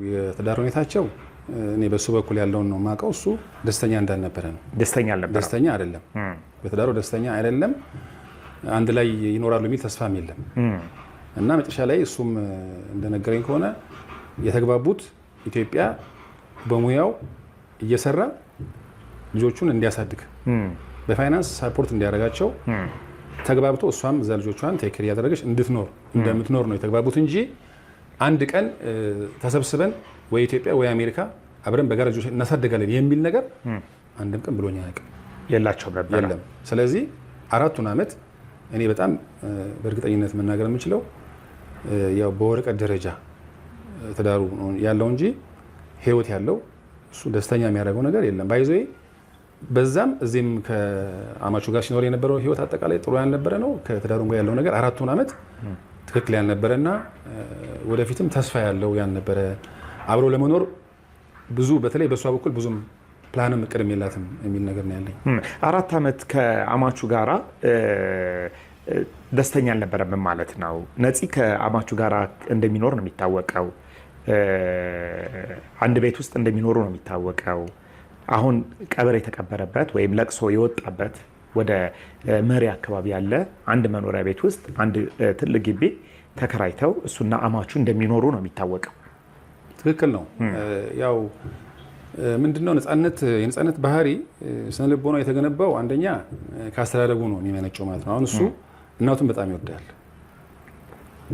የትዳር ሁኔታቸው እኔ በሱ በኩል ያለውን ነው ማቀው። እሱ ደስተኛ እንዳልነበረ ነው። ደስተኛ አይደለም። በትዳሩ ደስተኛ አይደለም። አንድ ላይ ይኖራሉ የሚል ተስፋም የለም እና መጨረሻ ላይ እሱም እንደነገረኝ ከሆነ የተግባቡት ኢትዮጵያ በሙያው እየሰራ ልጆቹን እንዲያሳድግ በፋይናንስ ሳፖርት እንዲያደርጋቸው ተግባብቶ እሷም እዛ ልጆቿን ቴክ ኬር እያደረገች እንደምትኖር ነው የተግባቡት እንጂ አንድ ቀን ተሰብስበን ወይ ኢትዮጵያ ወይ አሜሪካ አብረን በጋራ ልጆች እናሳድጋለን የሚል ነገር አንድም ቀን ብሎኛ ያውቅ የላቸውም ነበር። የለም። ስለዚህ 4 ዓመት እኔ በጣም በእርግጠኝነት መናገር የምችለው ያው በወረቀት ደረጃ ትዳሩ ያለው እንጂ ህይወት ያለው እሱ ደስተኛ የሚያደርገው ነገር የለም። ባይዞይ በዛም እዚህም ከአማቹ ጋር ሲኖር የነበረው ህይወት አጠቃላይ ጥሩ ያልነበረ ነው። ከትዳሩ ጋር ያለው ነገር 4 ዓመት ትክክል ያልነበረና ወደፊትም ተስፋ ያለው ያልነበረ አብሮ ለመኖር ብዙ በተለይ በሷ በኩል ብዙም ፕላንም እቅድም የላትም የሚል ነገር ነው ያለኝ። 4 ዓመት ከአማቹ ጋራ ደስተኛ አልነበረም ማለት ነው። ነፂ ከአማቹ ጋራ እንደሚኖር ነው የሚታወቀው። አንድ ቤት ውስጥ እንደሚኖሩ ነው የሚታወቀው። አሁን ቀብር የተቀበረበት ወይም ለቅሶ የወጣበት ወደ መሪ አካባቢ ያለ አንድ መኖሪያ ቤት ውስጥ አንድ ትልቅ ግቢ ተከራይተው እሱና አማቹ እንደሚኖሩ ነው የሚታወቀው። ትክክል ነው። ያው ምንድነው የነፃነት ባህሪ ስነ ልቦናው የተገነባው አንደኛ ከአስተዳደጉ ነው የሚመነጨው ማለት ነው። አሁን እሱ እናቱን በጣም ይወዳል፣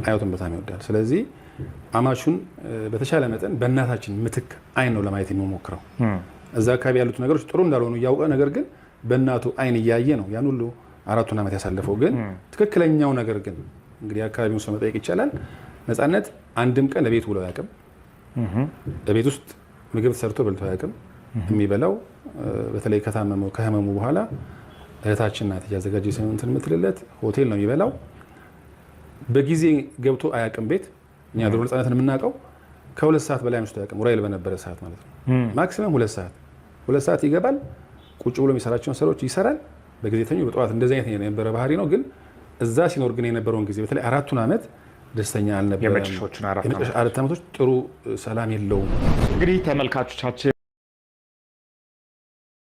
አያቱን በጣም ይወዳል። ስለዚህ አማቹን በተሻለ መጠን በእናታችን ምትክ አይን ነው ለማየት የሚሞክረው። እዛ አካባቢ ያሉት ነገሮች ጥሩ እንዳልሆኑ እያወቀ ነገር ግን በእናቱ አይን እያየ ነው ያን ሁሉ 4 ዓመት ያሳለፈው። ግን ትክክለኛው ነገር ግን እንግዲህ አካባቢውን ሰው መጠየቅ ይቻላል። ነፃነት አንድም ቀን ለቤት ውለው አያውቅም። በቤት ውስጥ ምግብ ተሰርቶ በልቶ አያውቅም። የሚበላው በተለይ ከህመሙ በኋላ እህታችን ናት እያዘጋጀች እንትን የምትልለት ሆቴል ነው የሚበላው። በጊዜ ገብቶ አያውቅም ቤት። እኛ ድሮ ነፃነትን የምናውቀው ከ2 ሰዓት በላይ አምሽቶ አያውቅም። ኡራኤል በነበረ ሰዓት ማለት ነው። ማክሲመም 2 ሰዓት ይገባል። ቁጭ ብሎ የሚሰራቸውን ስራዎች ይሰራል። በጊዜ ተኙ በጠዋት እንደዚህ አይነት የነበረ ባህሪ ነው። ግን እዛ ሲኖር ግን የነበረውን ጊዜ በተለይ 4 ዓመት ደስተኛ አልነበረም። የመጨረሻዎቹን 4 ዓመቶች ጥሩ ሰላም የለውም። እንግዲህ ተመልካቾቻችን